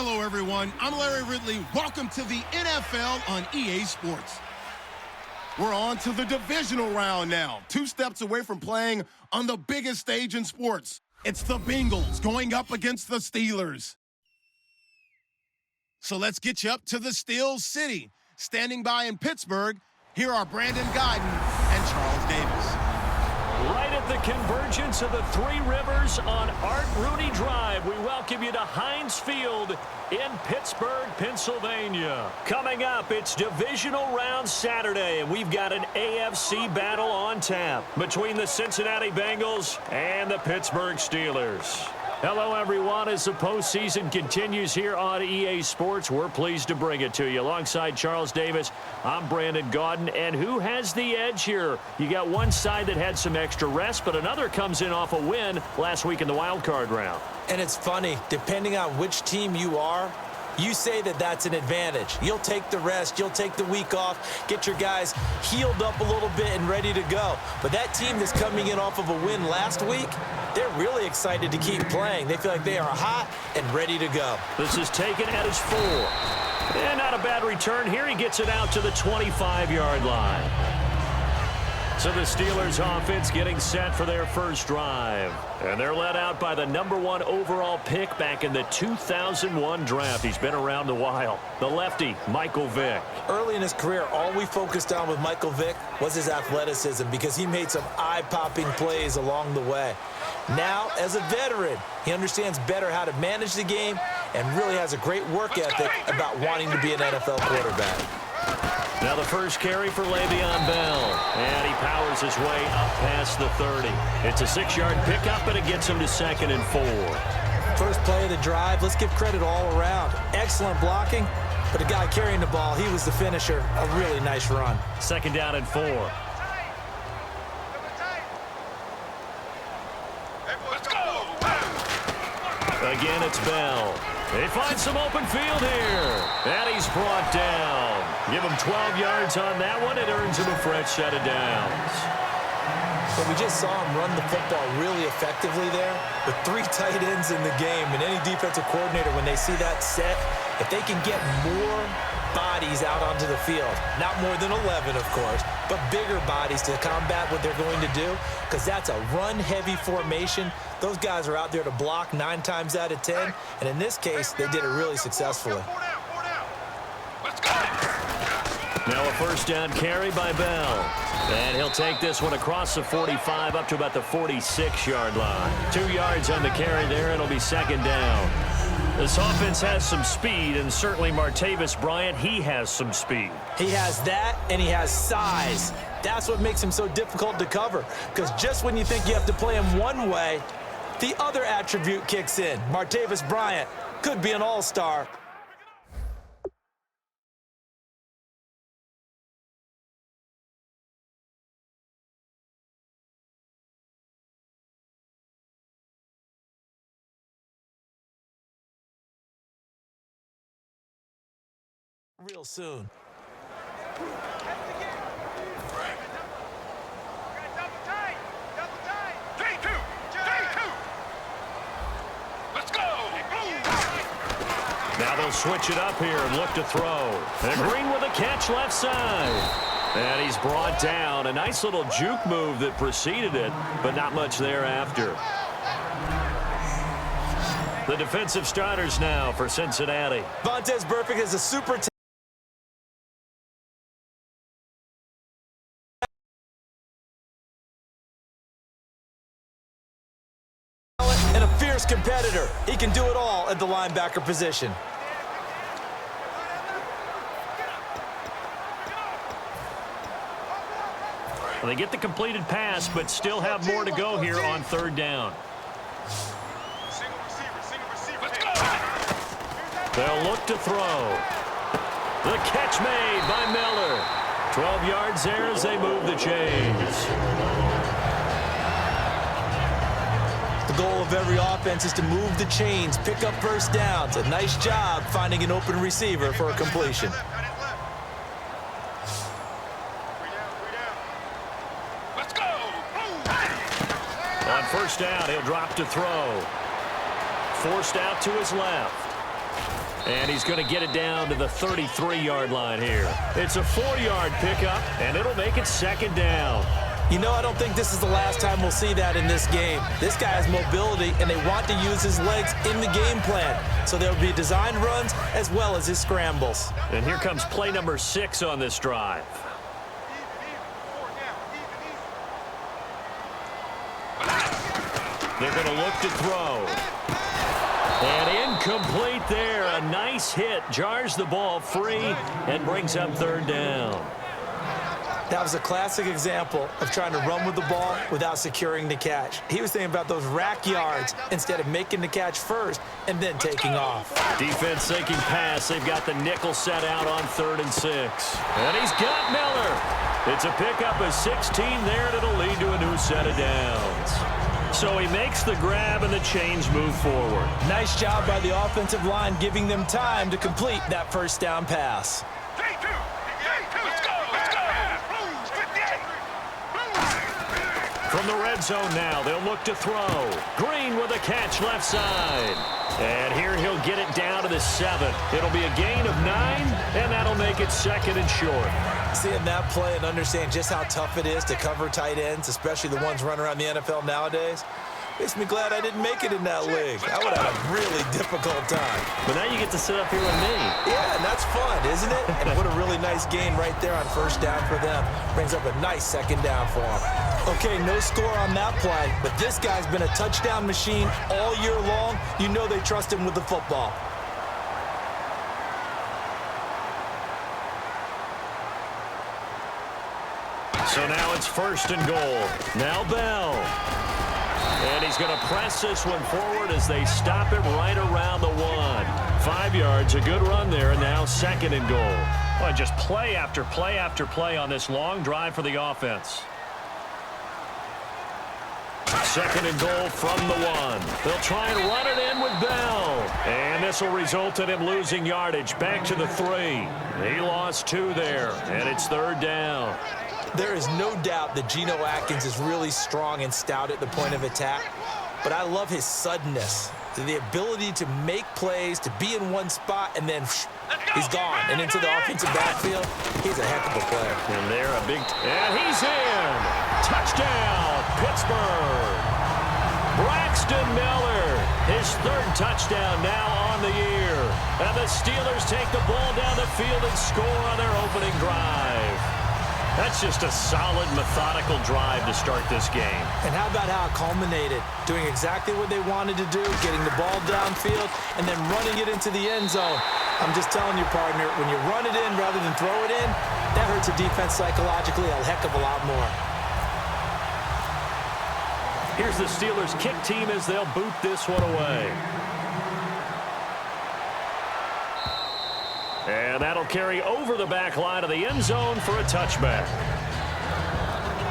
Hello, everyone. I'm Larry Ridley. Welcome to the NFL on EA Sports. We're on to the divisional round now, 2 steps away from playing on the biggest stage in sports. It's the Bengals going up against the Steelers. So let's get you up to the Steel City. Standing by in Pittsburgh, here are Brandon Gaudin and Charles Davis. Right at the convergence of the Three Rivers on Art Rooney Drive, we welcome you to Heinz Field in Pittsburgh, Pennsylvania. Coming up, it's Divisional Round Saturday, and we've got an AFC battle on tap between the Cincinnati Bengals and the Pittsburgh Steelers. Hello, everyone. As the postseason continues here on EA Sports, we're pleased to bring it to you. Alongside Charles Davis, I'm Brandon Gaudin. And who has the edge here? You got one side that had some extra rest, but another comes in off a win last week in the wild card round. And it's funny, depending on which team you are, you say that that's an advantage. You'll take the rest. You'll take the week off, get your guys healed up a little bit and ready to go. But that team that's coming in off of a win last week, they're really excited to keep playing. They feel like they are hot and ready to go. This is taken at his 4. And not a bad return here. He gets it out to the 25-yard line. So the Steelers offense getting set for their first drive. And they're led out by the #1 overall pick back in the 2001 draft. He's been around a while. The lefty, Michael Vick. Early in his career, all we focused on with Michael Vick was his athleticism because he made some eye-popping plays along the way. Now, as a veteran, he understands better how to manage the game and really has a great work ethic about wanting to be an NFL quarterback. Now the first carry for Le'Veon Bell. And he powers his way up past the 30. It's a 6-yard pickup, and it gets him to 2nd and 4. First play of the drive, let's give credit all around. Excellent blocking, but the guy carrying the ball, he was the finisher. A really nice run. 2nd down and 4. Again, it's Bell. They find some open field here. And he's brought down. Give him 12 yards on that one. It earns him a fresh set of downs. But we just saw him run the football really effectively there with 3 tight ends in the game. And any defensive coordinator, when they see that set, if they can get more bodies out onto the field, not more than 11, of course, but bigger bodies to combat what they're going to do, because that's a run-heavy formation. Those guys are out there to block 9 times out of 10, and in this case, they did it really successfully. Now a first down carry by Bell. And he'll take this one across the 45 up to about the 46-yard line. 2 yards on the carry there. It'll be 2nd down. This offense has some speed, and certainly Martavis Bryant, he has some speed. He has that, and he has size. That's what makes him so difficult to cover, because just when you think you have to play him one way, the other attribute kicks in. Martavis Bryant could be an all-star. Real soon. Now they'll switch it up here and look to throw. And Green with a catch left side. And he's brought down. A nice little juke move that preceded it, but not much thereafter. The defensive starters now for Cincinnati. Vontaze Burfict is a super and a fierce competitor. He can do it all at the linebacker position. Well, they get the completed pass, but still have more to go here on 3rd down. They'll look to throw. The catch made by Miller. 12 yards there as they move the chains. The goal of every offense is to move the chains, pick up first downs. A nice job finding an open receiver for a completion. On 1st down, he'll drop to throw. Forced out to his left. And he's going to get it down to the 33-yard line here. It's a 4-yard pickup, and it'll make it second down. You know, I don't think this is the last time we'll see that in this game. This guy has mobility, and they want to use his legs in the game plan. So there will be designed runs as well as his scrambles. And here comes play number 6 on this drive. They're going to look to throw. And incomplete there. A nice hit. Jars the ball free and brings up third down. That was a classic example of trying to run with the ball without securing the catch. He was thinking about those rack yards instead of making the catch first and then taking off. Defense sinking pass. They've got the nickel set out on 3rd and 6. And he's got Miller. It's a pickup of 16 there, and it'll lead to a new set of downs. So he makes the grab, and the chains move forward. Nice job by the offensive line giving them time to complete that first down pass. From the red zone now, they'll look to throw. Green with a catch left side. And here he'll get it down to the 7. It'll be a gain of 9, and that'll make it 2nd and short. Seeing that play and understand just how tough it is to cover tight ends, especially the ones running around the NFL nowadays, makes me glad I didn't make it in that league. I would have had a really difficult time. But now you get to sit up here with me. Yeah, and that's fun, isn't it? And what a really nice gain right there on first down for them. Brings up a nice second down for them. Okay, no score on that play, but this guy's been a touchdown machine all year long. You know they trust him with the football. So now it's 1st and goal. Now Bell. And he's going to press this one forward as they stop him right around the 1. 5 yards, a good run there, and now 2nd and goal. Well, just play after play after play on this long drive for the offense. 2nd and goal from the 1. They'll try and run it in with Bell. And this will result in him losing yardage. Back to the 3. He lost 2 there, and it's 3rd down. There is no doubt that Geno Atkins is really strong and stout at the point of attack, but I love his suddenness, the ability to make plays, to be in one spot, and then he's gone. And into the offensive backfield, he's a heck of a player. And they're a big... And he's in! Touchdown, Pittsburgh! Braxton Miller, his 3rd touchdown now on the year. And the Steelers take the ball down the field and score on their opening drive. That's just a solid, methodical drive to start this game. And how about how it culminated? Doing exactly what they wanted to do, getting the ball downfield, and then running it into the end zone. I'm just telling you, partner, when you run it in rather than throw it in, that hurts a defense psychologically a heck of a lot more. Here's the Steelers' kick team as they'll boot this one away. And that'll carry over the back line of the end zone for a touchback.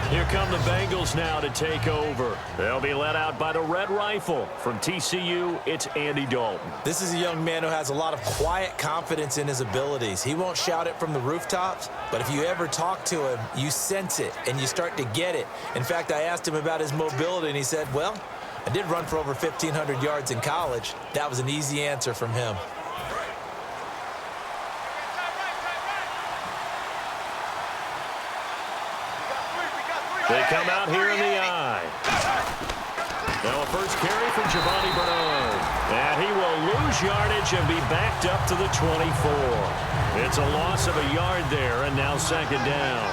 Here come the Bengals now to take over. They'll be led out by the Red Rifle. From TCU, it's Andy Dalton. This is a young man who has a lot of quiet confidence in his abilities. He won't shout it from the rooftops, but if you ever talk to him, you sense it, and you start to get it. In fact, I asked him about his mobility, and he said, well, I did run for over 1,500 yards in college. That was an easy answer from him. They come out here in the eye. Now a first carry from Giovanni Bernard. And he will lose yardage and be backed up to the 24. It's a loss of a yard there, and now 2nd down.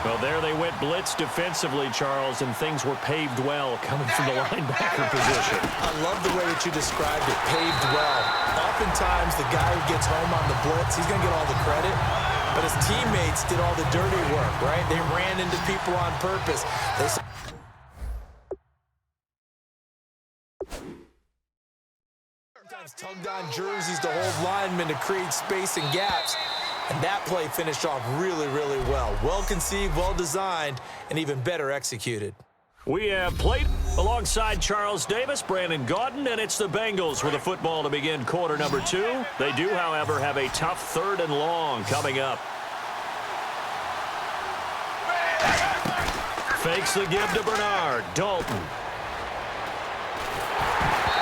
Well, there they went blitz defensively, Charles, and things were paved well coming from the linebacker position. I love the way that you described it, paved well. Oftentimes, the guy who gets home on the blitz, he's going to get all the credit. But his teammates did all the dirty work, right? They ran into people on purpose. They sometimes tugged on jerseys to hold linemen to create space and gaps. And that play finished off really, really well. Well conceived, well designed, and even better executed. We have played alongside Charles Davis, Brandon Gaudin, and it's the Bengals with the football to begin quarter number 2. They do, however, have a tough 3rd and long coming up. Fakes the give to Bernard. Dalton.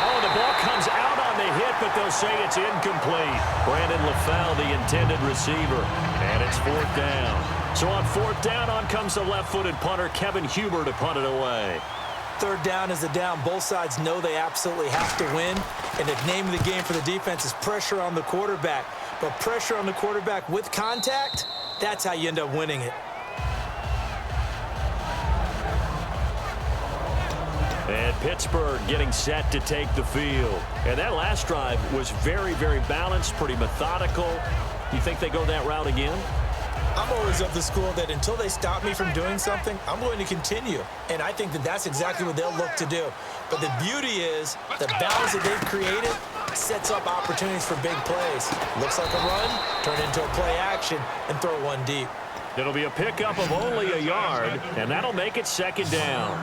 Oh, the ball comes out on the hit, but they'll say it's incomplete. Brandon LaFell, the intended receiver, and it's 4th down. So on 4th down, on comes the left-footed punter, Kevin Huber, to punt it away. 3rd down is the down. Both sides know they absolutely have to win, and the name of the game for the defense is pressure on the quarterback. But pressure on the quarterback with contact, that's how you end up winning it. And Pittsburgh getting set to take the field. And that last drive was very, very balanced, pretty methodical. You think they go that route again? I'm always of the school that until they stop me from doing something, I'm going to continue. And I think that that's exactly what they'll look to do. But the beauty is the balance that they've created sets up opportunities for big plays. Looks like a run, turn into a play action, and throw one deep. It'll be a pickup of only a yard, and that'll make it 2nd down.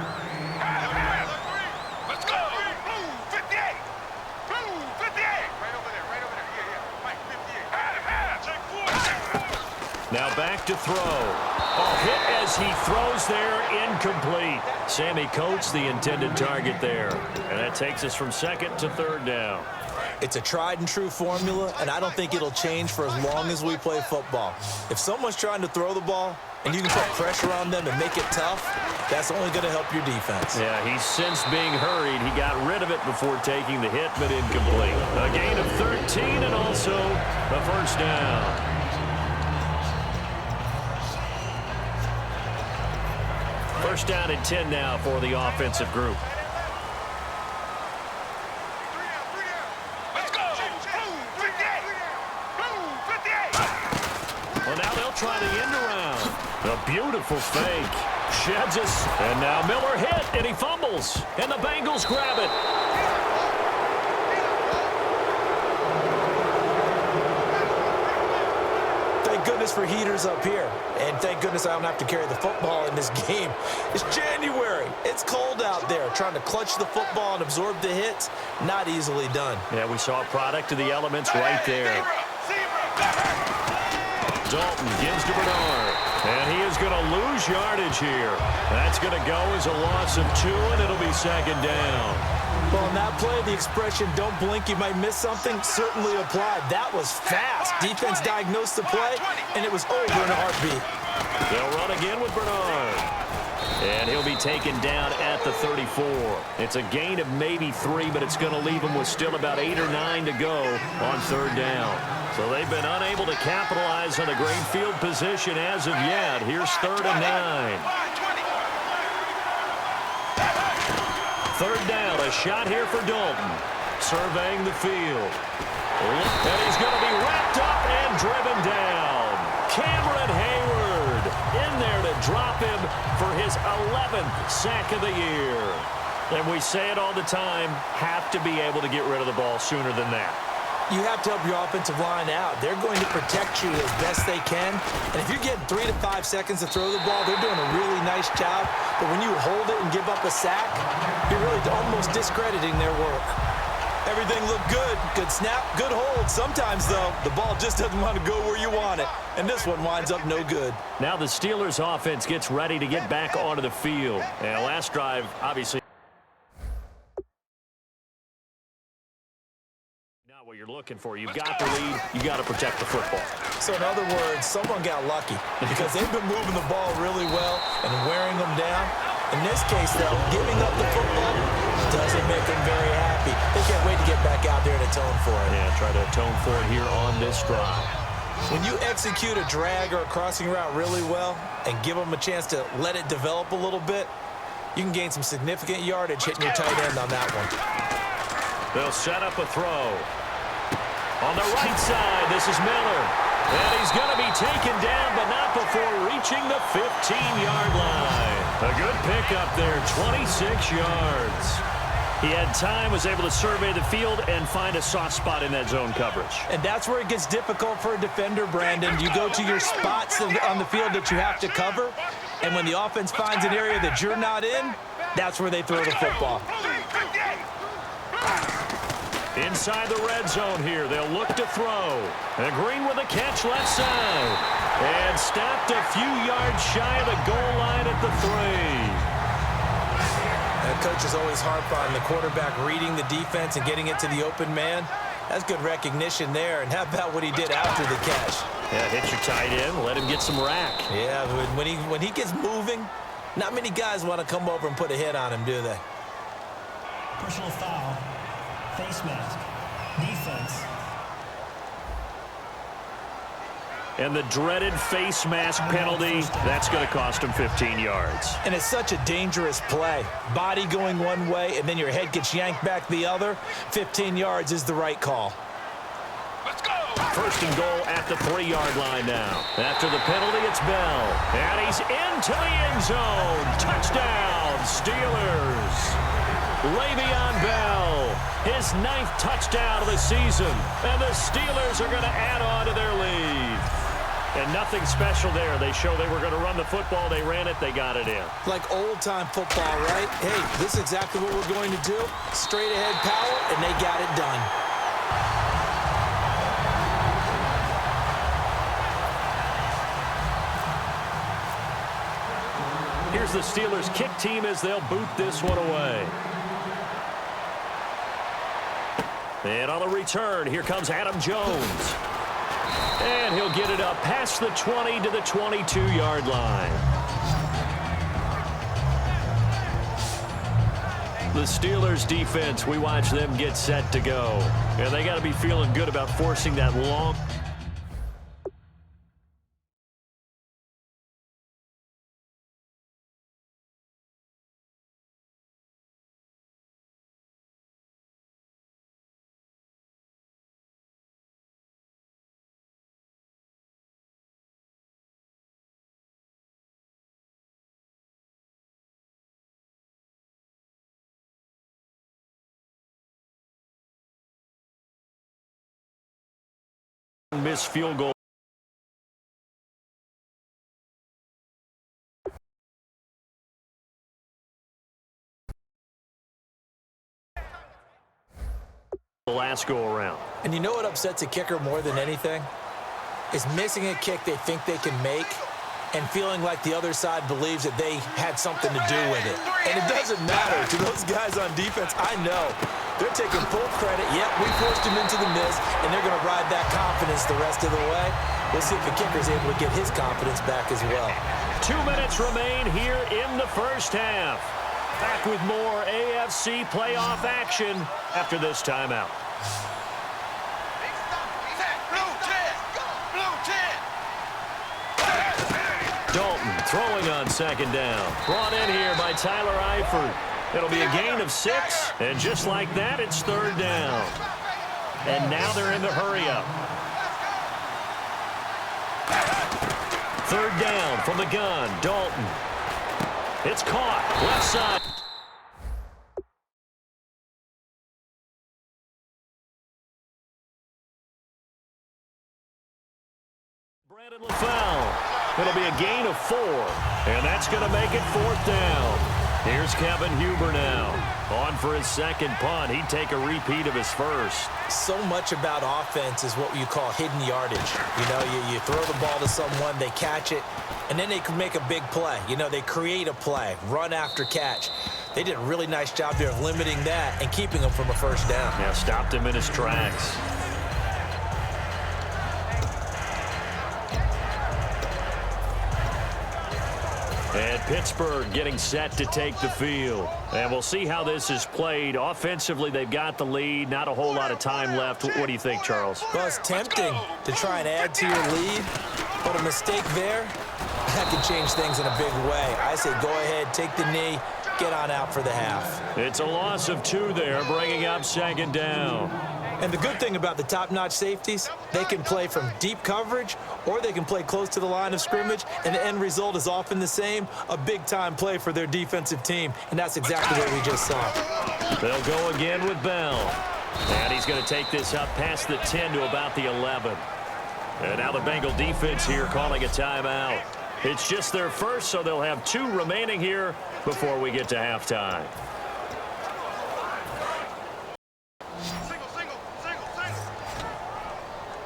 Now back to throw. Oh, hit as he throws there, incomplete. Sammy Coates, the intended target there. And that takes us from 2nd to 3rd down. It's a tried-and-true formula, and I don't think it'll change for as long as we play football. If someone's trying to throw the ball and you can put pressure on them and make it tough, that's only going to help your defense. Yeah, he's since being hurried. He got rid of it before taking the hit, but incomplete. A gain of 13 and also a 1st down. First down and 10 now for the offensive group. Well, now they'll try the end around. A beautiful fake. Sheds us. And now Miller hit, and he fumbles. And the Bengals grab it. Thank goodness for heaters up here. And thank goodness I don't have to carry the football in this game. It's January. It's cold out there. Trying to clutch the football and absorb the hits, not easily done. Yeah, we saw a product of the elements right there. Dalton gives to Bernard. And he is going to lose yardage here. That's going to go as a loss of 2, and it'll be 2nd down. Well, on that play, the expression, don't blink, you might miss something, certainly applied. That was fast. Defense diagnosed the play, and it was over in a heartbeat. They'll run again with Bernard. And he'll be taken down at the 34. It's a gain of maybe 3, but it's going to leave him with still about 8 or 9 to go on 3rd down. So they've been unable to capitalize on a great field position as of yet. Here's 3rd and 9. 3rd down, a shot here for Dalton. Surveying the field. And he's going to be wrapped up and driven down. Cameron Hayward in there to drop him for his 11th sack of the year. And we say it all the time, have to be able to get rid of the ball sooner than that. You have to help your offensive line out. They're going to protect you as best they can. And if you're getting 3 to 5 seconds to throw the ball, they're doing a really nice job. But when you hold it and give up a sack, you're really almost discrediting their work. Everything looked good. Good snap, good hold. Sometimes, though, the ball just doesn't want to go where you want it. And this one winds up no good. Now the Steelers offense gets ready to get back onto the field. And last drive, obviously, not what you're looking for. You've got the lead. You got to protect the football. So in other words, someone got lucky because they've been moving the ball really well and wearing them down. In this case, though, giving up the football doesn't make them very happy. They can't wait to get back out there and atone for it. Yeah, try to atone for it here on this drive. When you execute a drag or a crossing route really well and give them a chance to let it develop a little bit, you can gain some significant yardage hitting your tight end on that one. They'll set up a throw. On the right side, this is Miller. And he's going to be taken down, but not before reaching the 15-yard line. A good pickup there, 26 yards. He had time, was able to survey the field and find a soft spot in that zone coverage. And that's where it gets difficult for a defender, Brandon. You go to your spots on the field that you have to cover, and when the offense finds an area that you're not in, that's where they throw the football. Inside the red zone here, they'll look to throw. And Green with a catch left side. And stopped a few yards shy of the goal line at the 3. A coaches always harp on the quarterback reading the defense and getting it to the open man. That's good recognition there. And how about what he did after the catch? Yeah, hit your tight end, let him get some rack. Yeah, when he gets moving, not many guys want to come over and put a hit on him, do they? Personal foul, face mask, defense. And the dreaded face mask penalty, that's going to cost him 15 yards. And it's such a dangerous play. Body going one way, and then your head gets yanked back the other. 15 yards is the right call. Let's go! First and goal at the 3-yard line now. After the penalty, it's Bell. And he's into the end zone. Touchdown, Steelers. Le'Veon Bell, his 9th touchdown of the season. And the Steelers are going to add on to their lead. And nothing special there. They show they were going to run the football. They ran it. They got it in. Like old-time football, right? Hey, this is exactly what we're going to do. Straight-ahead power, and they got it done. Here's the Steelers' kick team as they'll boot this one away. And on the return, here comes Adam Jones. And he'll get it up past the 20 to the 22-yard line. The Steelers' defense, we watch them get set to go. And they got to be feeling good about forcing that long. Missed field goal. The last go around. And you know what upsets a kicker more than anything? Is missing a kick they think they can make and feeling like the other side believes that they had something to do with it. And it doesn't matter to those guys on defense. I know. They're taking full credit. Yep, we forced him into the miss, and they're going to ride that confidence the rest of the way. We'll see if the kicker's able to get his confidence back as well. 2 minutes remain here in the first half. Back with more AFC playoff action after this timeout. Dalton throwing on second down. Brought in here by Tyler Eifert. It'll be a gain of 6, and just like that, it's 3rd down. And now they're in the hurry-up. 3rd down from the gun, Dalton. It's caught, left side. Brandon LaFell. It'll be a gain of 4, and that's going to make it 4th down. Here's Kevin Huber now. On for his second punt. He'd take a repeat of his first. So much about offense is what you call hidden yardage. You know, you throw the ball to someone, they catch it, and then they can make a big play. You know, they create a play, run after catch. They did a really nice job there of limiting that and keeping him from a first down. Yeah, stopped him in his tracks. And Pittsburgh getting set to take the field. And we'll see how this is played. Offensively, they've got the lead. Not a whole lot of time left. What do you think, Charles? Well, it's tempting to try and add to your lead. But a mistake there, that can change things in a big way. I say go ahead, take the knee, get on out for the half. It's a loss of 2 there, bringing up 2nd down. And the good thing about the top-notch safeties, they can play from deep coverage or they can play close to the line of scrimmage, and the end result is often the same, a big-time play for their defensive team, and that's exactly what we just saw. They'll go again with Bell. And he's going to take this up past the 10 to about the 11. And now the Bengal defense here calling a timeout. It's just their first, so they'll have 2 remaining here before we get to halftime.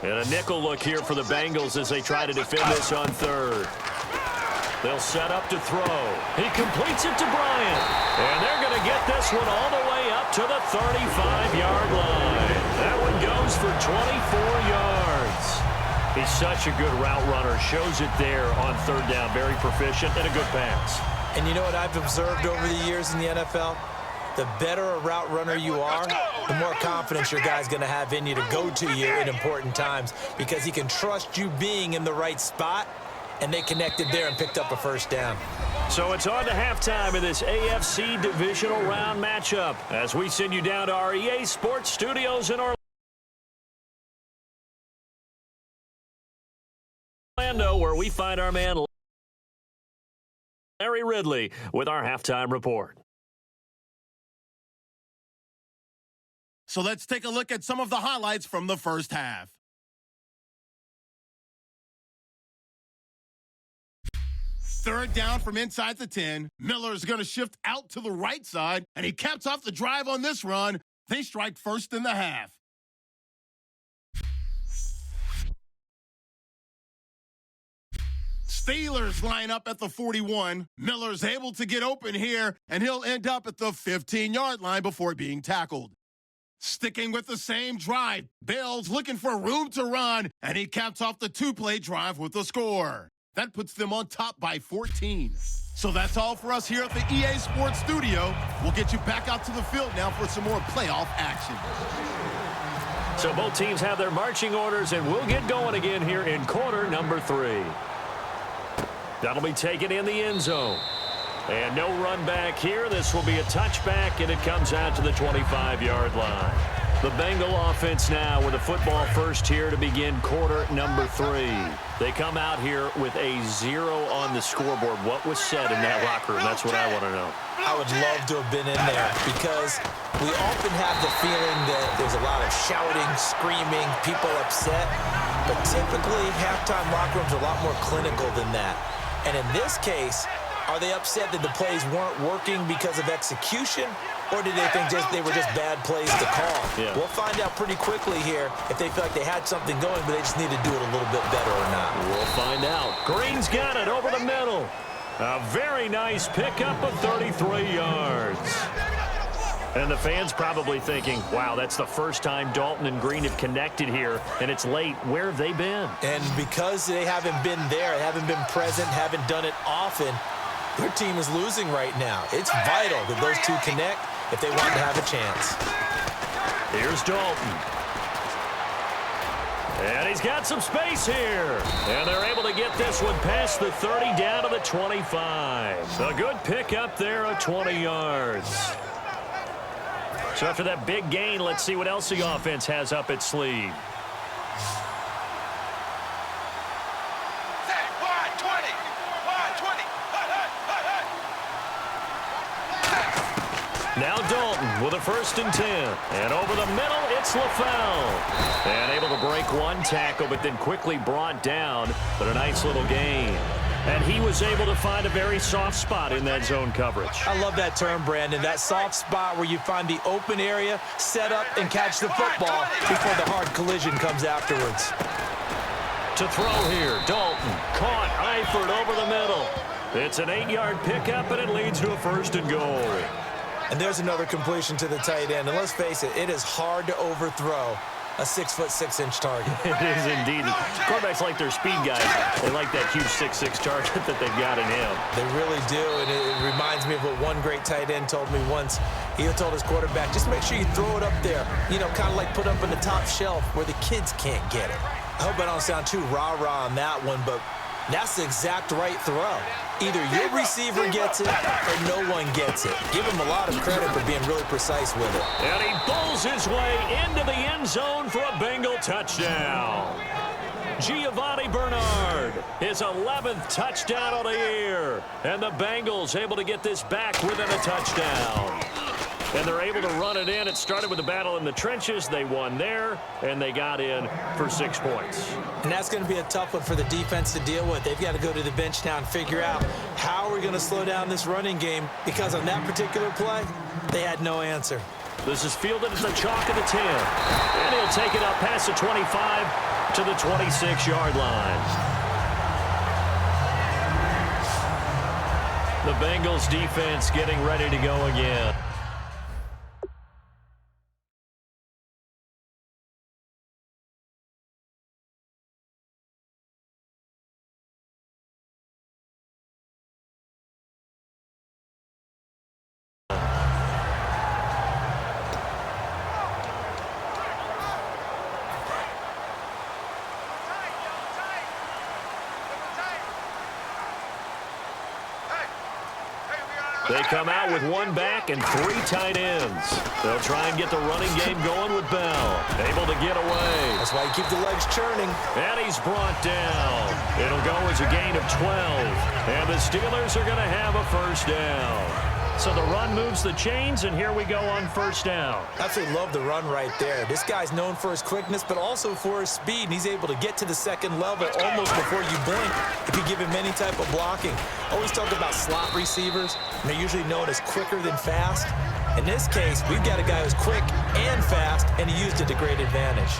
And a nickel look here for the Bengals as they try to defend this on 3rd. They'll set up to throw. He completes it to Bryant. And they're going to get this this one all the way up to the 35-yard line. That one goes for 24 yards. He's such a good route runner. Shows it there on third down. Very proficient and a good pass. And you know what I've observed over the years in the NFL? The better a route runner you are, the more confidence your guy's going to have in you to go to you in important times because he can trust you being in the right spot, and they connected there and picked up a first down. So it's on to halftime of this AFC Divisional Round matchup as we send you down to our EA Sports Studios in Orlando, where we find our man Larry Ridley with our halftime report. So let's take a look at some of the highlights from the first half. Third down from inside the 10. Miller's going to shift out to the right side, and he caps off the drive on this run. They strike first in the half. Steelers line up at the 41. Miller's able to get open here, and he'll end up at the 15-yard line before being tackled. Sticking with the same drive, Bell's looking for room to run, and he caps off the two-play drive with a score. That puts them on top by 14. So that's all for us here at the EA Sports Studio. We'll get you back out to the field now for some more playoff action. So both teams have their marching orders, and we'll get going again here in quarter number 3. That'll be taken in the end zone. And no run back here. This will be a touchback, and it comes out to the 25-yard line. The Bengal offense now with a football first here to begin quarter number 3. They come out here with a 0 on the scoreboard. What was said in that locker room? That's what I want to know. I would love to have been in there because we often have the feeling that there's a lot of shouting, screaming, people upset. But typically, halftime locker rooms are a lot more clinical than that. And in this case, are they upset that the plays weren't working because of execution, or did they think they were just bad plays to call? Yeah. We'll find out pretty quickly here if they feel like they had something going, but they just need to do it a little bit better or not. We'll find out. Green's got it over the middle. A very nice pickup of 33 yards. And the fans probably thinking, wow, that's the first time Dalton and Green have connected here, and it's late. Where have they been? And because they haven't been there, haven't been present, haven't done it often, their team is losing right now. It's vital that those two connect if they want to have a chance. Here's Dalton. And he's got some space here. And they're able to get this one past the 30 down to the 25. A good pickup there of 20 yards. So after that big gain, let's see what else the offense has up its sleeve. Now Dalton with a 1st and 10. And over the middle, it's LaFell. And able to break one tackle, but then quickly brought down. But a nice little gain. And he was able to find a very soft spot in that zone coverage. I love that term, Brandon. That soft spot where you find the open area, set up, and catch the football before the hard collision comes afterwards. To throw here, Dalton caught Eifert over the middle. It's an 8-yard pickup, and it leads to a 1st and goal. And there's another completion to the tight end. And let's face it, it is hard to overthrow a 6'6" target. It is indeed. Quarterbacks like their speed guys. They like that huge 6'6" target that they've got in him. They really do, and it reminds me of what one great tight end told me once. He told his quarterback, just make sure you throw it up there, you know, kind of like put up on the top shelf where the kids can't get it. I hope I don't sound too rah-rah on that one, but that's the exact right throw. Either your receiver gets it or no one gets it. Give him a lot of credit for being really precise with it. And he bowls his way into the end zone for a Bengal touchdown. Giovanni Bernard, his 11th touchdown of the year. And the Bengals able to get this back within a touchdown. And they're able to run it in. It started with a battle in the trenches. They won there, and they got in for 6 points. And that's going to be a tough one for the defense to deal with. They've got to go to the bench now and figure out how we're going to slow down this running game, because on that particular play, they had no answer. This is fielded at the chalk of the 10. And he'll take it up past the 25 to the 26-yard line. The Bengals defense getting ready to go again. They come out with one back and three tight ends. They'll try and get the running game going with Bell. Able to get away. That's why you keep the legs churning. And he's brought down. It'll go as a gain of 12. And the Steelers are going to have a first down. So the run moves the chains, and here we go on first down. Absolutely love the run right there. This guy's known for his quickness, but also for his speed, and he's able to get to the second level almost before you blink if you give him any type of blocking. Always talk about slot receivers, and they're usually known as quicker than fast. In this case, we've got a guy who's quick and fast, and he used it to great advantage.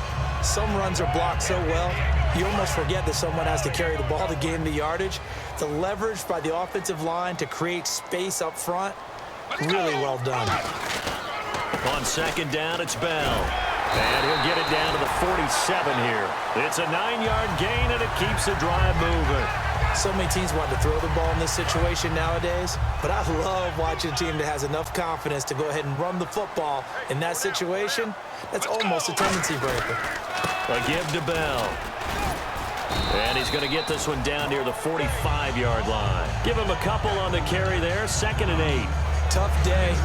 Some runs are blocked so well, you almost forget that someone has to carry the ball to gain the yardage. The leverage by the offensive line to create space up front, really well done. On second down, it's Bell. And he'll get it down to the 47 here. It's a 9-yard gain, and it keeps the drive moving. So many teams want to throw the ball in this situation nowadays, but I love watching a team that has enough confidence to go ahead and run the football in that situation. That's almost a tendency breaker. A give to Bell. And he's going to get this one down near the 45-yard line. Give him a couple on the carry there, 2nd and 8. Tough day,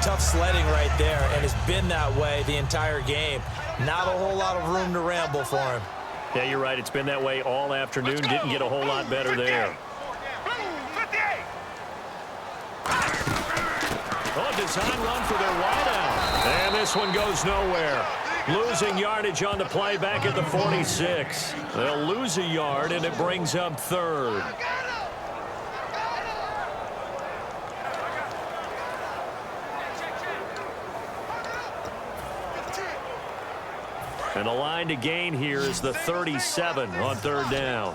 tough sledding right there, and it's been that way the entire game. Not a whole lot of room to ramble for him. Yeah, you're right. It's been that way all afternoon. Didn't get a whole lot better there. Oh, design run for their wideout. And this one goes nowhere. Losing yardage on the play back at the 46. They'll lose a yard, and it brings up 3rd. And the line to gain here is the 37 on 3rd down.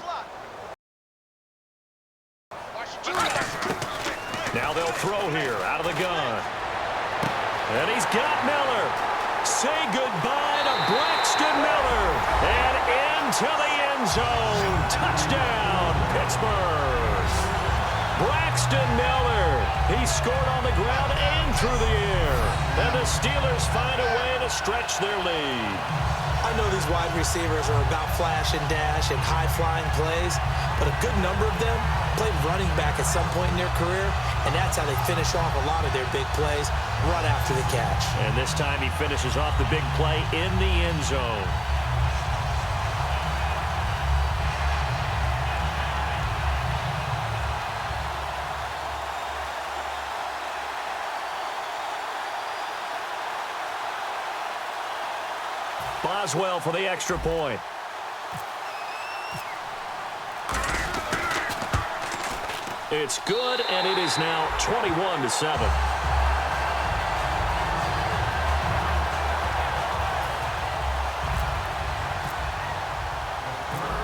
Now they'll throw here out of the gun. And he's got Miller. Say goodbye to Braxton Miller. And into the end zone. Touchdown, Pittsburgh. Braxton Miller. He scored on the ground and through the air. And the Steelers find a way to stretch their lead. I know these wide receivers are about flash and dash and high-flying plays, but a good number of them played running back at some point in their career, and that's how they finish off a lot of their big plays, run after the catch. And this time he finishes off the big play in the end zone. Boswell for the extra point. It's good, and it is now 21-7.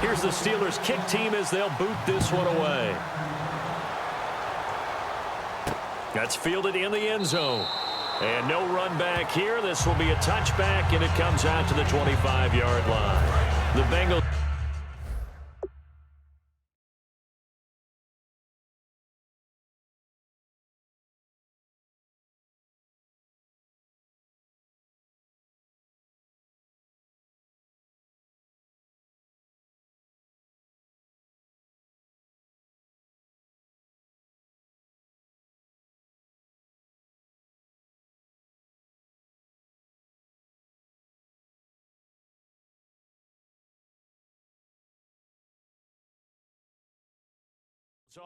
Here's the Steelers' kick team as they'll boot this one away. That's fielded in the end zone. And no run back here. This will be a touchback, and it comes out to the 25-yard line. The Bengals.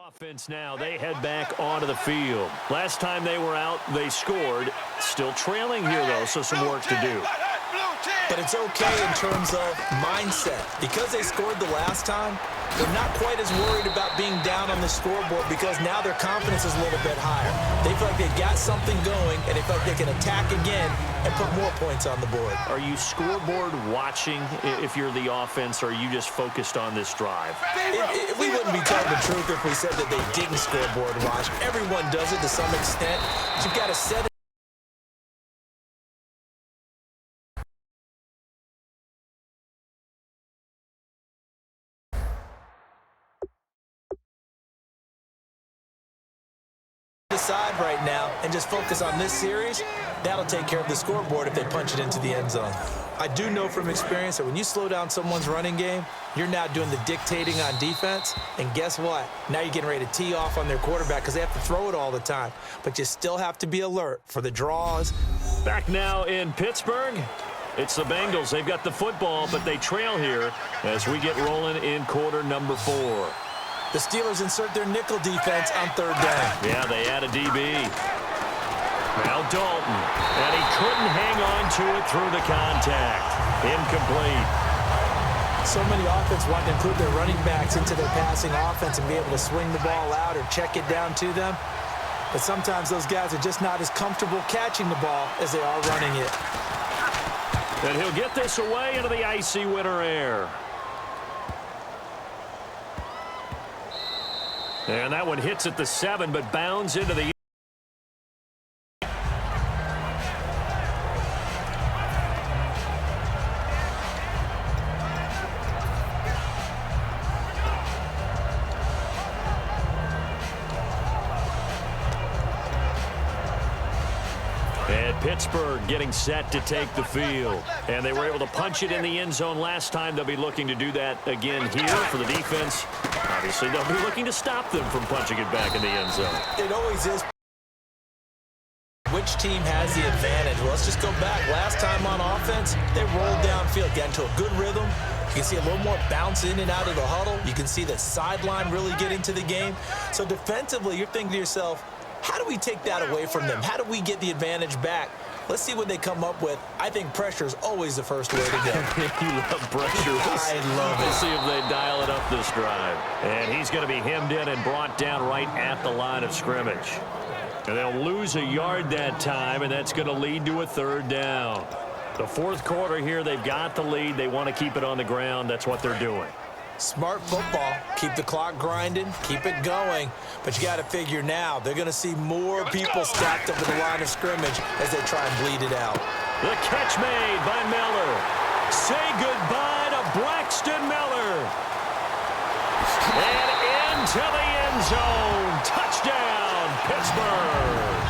Offense now, they head back onto the field. Last time they were out, they scored. Still trailing here, though, so some work to do. But it's okay in terms of mindset. Because they scored the last time, they're not quite as worried about being down on the scoreboard because now their confidence is a little bit higher. They feel like they've got something going, and they feel like they can attack again and put more points on the board. Are you scoreboard watching if you're the offense, or are you just focused on this drive? We wouldn't be telling the truth if we said that they didn't scoreboard watch. Everyone does it to some extent. But you've got to set it. Aside right now and just just focus on this series, that'll take care of the scoreboard if they punch it into the end zone. I do know from experience that when you slow down someone's running game, you're now doing the dictating on defense, and guess what? Now you're getting ready to tee off on their quarterback because they have to throw it all the time. But you still have to be alert for the draws. Back now in Pittsburgh, it's the Bengals. They've got the football, but they trail here as we get rolling in quarter number 4. The Steelers insert their nickel defense on 3rd down. Yeah, they add a DB. Now Dalton, and he couldn't hang on to it through the contact. Incomplete. So many offenses want to include their running backs into their passing offense and be able to swing the ball out or check it down to them. But sometimes those guys are just not as comfortable catching the ball as they are running it. And he'll get this away into the icy winter air. And that one hits at the 7, but bounds into the... And Pittsburgh getting set to take the field. And they were able to punch it in the end zone last time. They'll be looking to do that again here for the defense. Obviously, they'll be looking to stop them from punching it back in the end zone. It always is. Which team has the advantage? Well, let's just go back. Last time on offense, they rolled downfield, got into a good rhythm. You can see a little more bounce in and out of the huddle. You can see the sideline really get into the game. So defensively, you're thinking to yourself, how do we take that away from them? How do we get the advantage back? Let's see what they come up with. I think pressure is always the first way to go. You love pressure. I love it. We'll see if they dial it up this drive. And he's going to be hemmed in and brought down right at the line of scrimmage. And they'll lose a yard that time, and that's going to lead to a 3rd down. The 4th quarter here, they've got the lead. They want to keep it on the ground. That's what they're doing. Smart football. Keep the clock grinding. Keep it going. But you got to figure now, they're going to see more people stacked up at the line of scrimmage as they try and bleed it out. The catch made by Miller. Say goodbye to Braxton Miller. And into the end zone. Touchdown, Pittsburgh.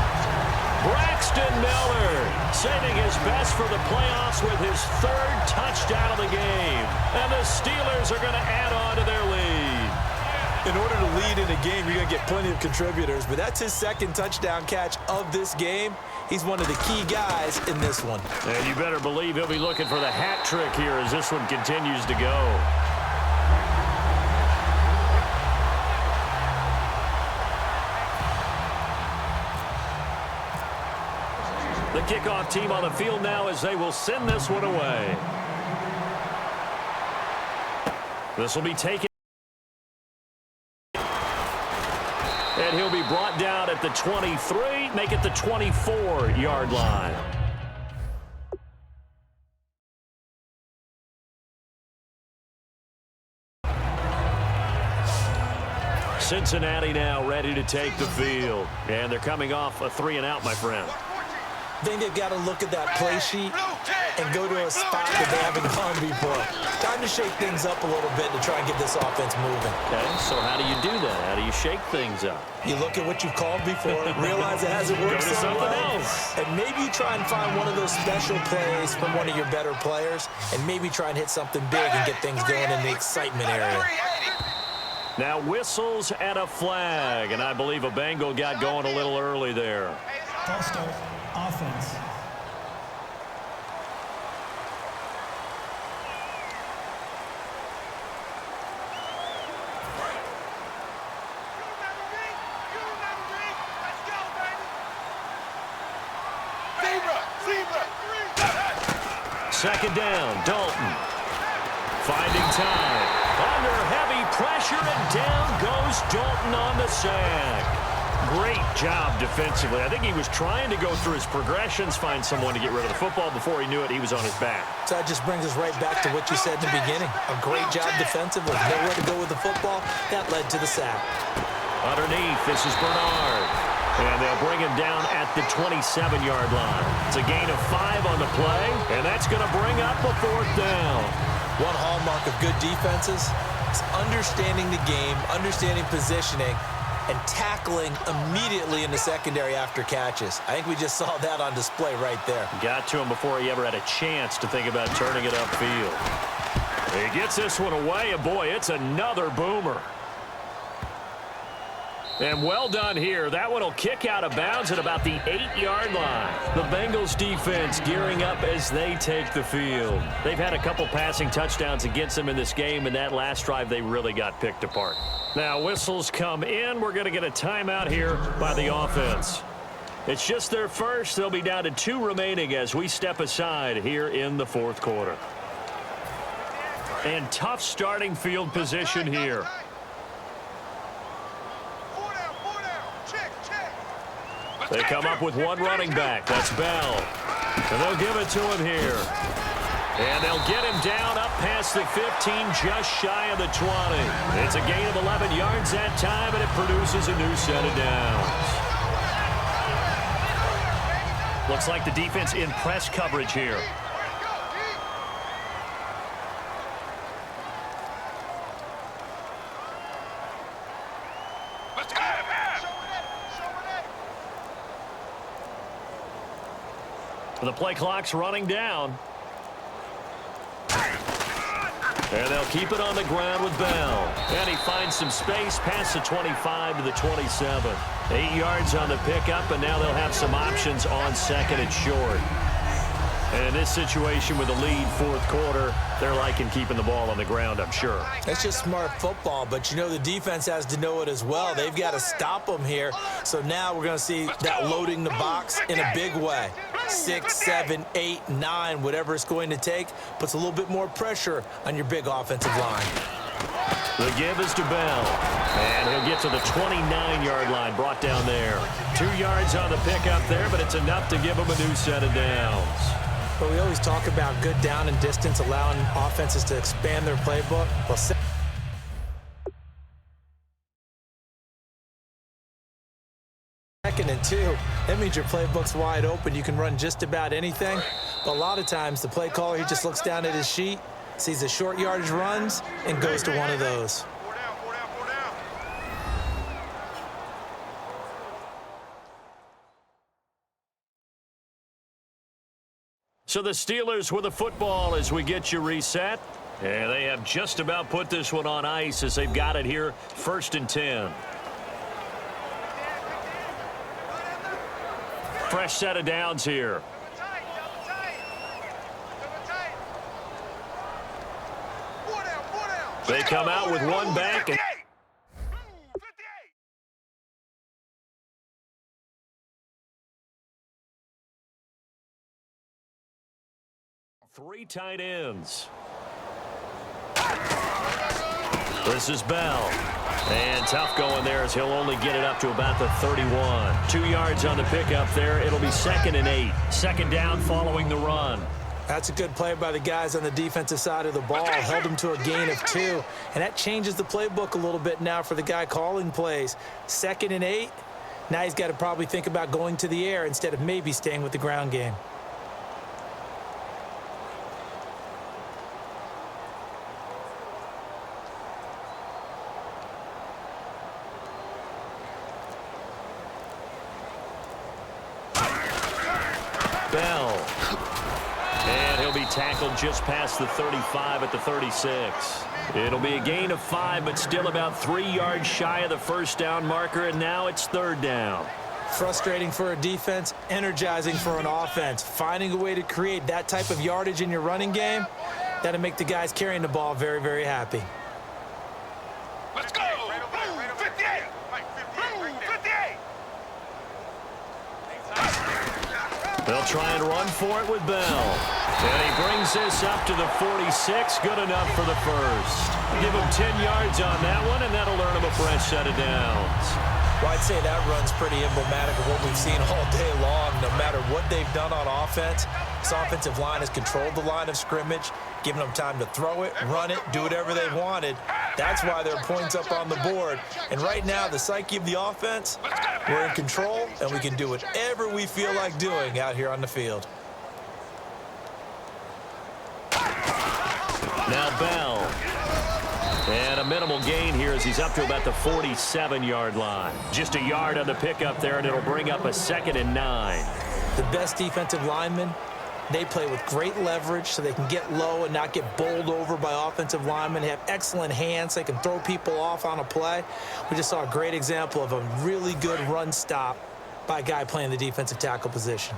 Braxton Miller saving his best for the playoffs with his 3rd touchdown of the game. And the Steelers are going to add on to their lead. In order to lead in a game, you're going to get plenty of contributors, but that's his 2nd touchdown catch of this game. He's one of the key guys in this one. And you better believe he'll be looking for the hat trick here as this one continues to go. The kickoff team on the field now as they will send this one away. This will be taken. And he'll be brought down at the 23, make it the 24-yard line. Cincinnati now ready to take the field. And they're coming off a 3-and-out, my friend. I think they've got to look at that play sheet and go to a spot that they haven't gone before. Time to shake things up a little bit to try and get this offense moving. Okay, so how do you do that? How do you shake things up? You look at what you've called before, realize it hasn't worked Go to so something well, else. and maybe you try and find one of those special plays from one of your better players, and maybe try and hit something big and get things going in the excitement area. Now whistles and a flag, and I believe a Bengal got going a little early there. False start, offense. Second down, Dalton. Finding time. Under heavy pressure, and down goes Dalton on the sack. Great job defensively. I think he was trying to go through his progressions, find someone to get rid of the football. Before he knew it, he was on his back. So that just brings us right back to what you said in the beginning. A great job defensively. Nowhere to go with the football. That led to the sack. Underneath, this is Bernard. And they'll bring him down at the 27-yard line. It's a gain of 5 on the play, and that's going to bring up a 4th down. One hallmark of good defenses is understanding the game, understanding positioning, and tackling immediately in the secondary after catches. I think we just saw that on display right there. Got to him before he ever had a chance to think about turning it upfield. He gets this one away, and boy, it's another boomer. And well done here. That one will kick out of bounds at about the 8-yard line. The Bengals defense gearing up as they take the field. They've had a couple passing touchdowns against them in this game, and that last drive they really got picked apart. Now whistles come in. We're going to get a timeout here by the offense. It's just their first. They'll be down to 2 remaining as we step aside here in the fourth quarter. And tough starting field position here. They come up with one running back. That's Bell. And they'll give it to him here. And they'll get him down up past the 15, just shy of the 20. It's a gain of 11 yards that time, and it produces a new set of downs. Looks like the defense in press coverage here. The play clock's running down. And they'll keep it on the ground with Bell. And he finds some space past the 25 to the 27. 8 yards on the pickup, and now they'll have some options on second and short. And in this situation with the lead fourth quarter, they're liking keeping the ball on the ground, I'm sure. That's just smart football, but you know the defense has to know it as well. They've got to stop them here. So now we're going to see that loading the box in a big way. 6, 7, 8, 9, whatever it's going to take, puts a little bit more pressure on your big offensive line. The give is to Bell. And he'll get to the 29-yard line, brought down there. 2 yards on the pickup there, but it's enough to give him a new set of downs. But we always talk about good down and distance, allowing offenses to expand their playbook. Well, second and 2, that means your playbook's wide open. You can run just about anything. But a lot of times, the play caller, he just looks down at his sheet, sees the short yardage runs, and goes to one of those. So the Steelers with the football as we get you reset. And they have just about put this one on ice as they've got it here, 1st and 10. Fresh set of downs here. They come out with one back. And 3 tight ends. This is Bell. And tough going there as he'll only get it up to about the 31. 2 yards on the pickup there. It'll be 2nd and 8. Second down following the run. That's a good play by the guys on the defensive side of the ball. Held him to a gain of 2. And that changes the playbook a little bit now for the guy calling plays. 2nd and 8. Now he's got to probably think about going to the air instead of maybe staying with the ground game. Bell. And he'll be tackled just past the 35 at the 36. It'll be a gain of 5, but still about 3 yards shy of the first down marker, and now it's 3rd down. Frustrating for a defense, energizing for an offense. Finding a way to create that type of yardage in your running game, that'll make the guys carrying the ball very, very happy. Let's go! Boom, 58! Boom, 58! They'll try and run for it with Bell. And he brings this up to the 46. Good enough for the first. Give him 10 yards on that one, and that'll earn him a fresh set of downs. Well, I'd say that run's pretty emblematic of what we've seen all day long. No matter what they've done on offense, this offensive line has controlled the line of scrimmage, given them time to throw it, run it, do whatever they wanted. That's why there are points up on the board. And right now, the psyche of the offense, we're in control, and we can do whatever we feel like doing out here on the field. Now Bell. And a minimal gain here as he's up to about the 47-yard line. Just a yard on the pickup there, and it'll bring up a 2nd and 9. The best defensive linemen, they play with great leverage so they can get low and not get bowled over by offensive linemen. They have excellent hands. They can throw people off on a play. We just saw a great example of a really good run stop by a guy playing the defensive tackle position.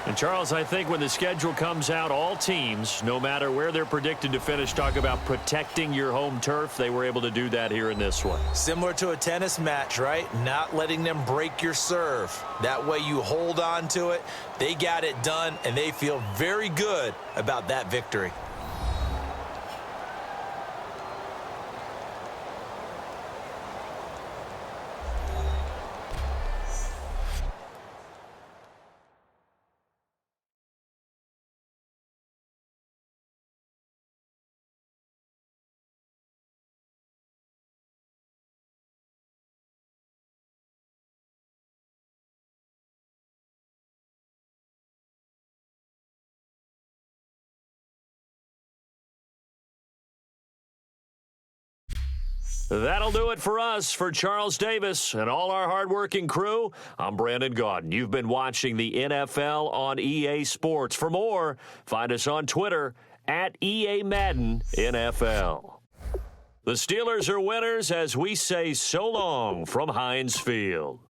And, Charles, I think when the schedule comes out, all teams, no matter where they're predicted to finish, talk about protecting your home turf. They were able to do that here in this one. Similar to a tennis match, right? Not letting them break your serve. That way you hold on to it. They got it done, and they feel very good about that victory. That'll do it for us. For Charles Davis and all our hardworking crew, I'm Brandon Gaudin. You've been watching the NFL on EA Sports. For more, find us on Twitter at EA Madden NFL. The Steelers are winners as we say so long from Heinz Field.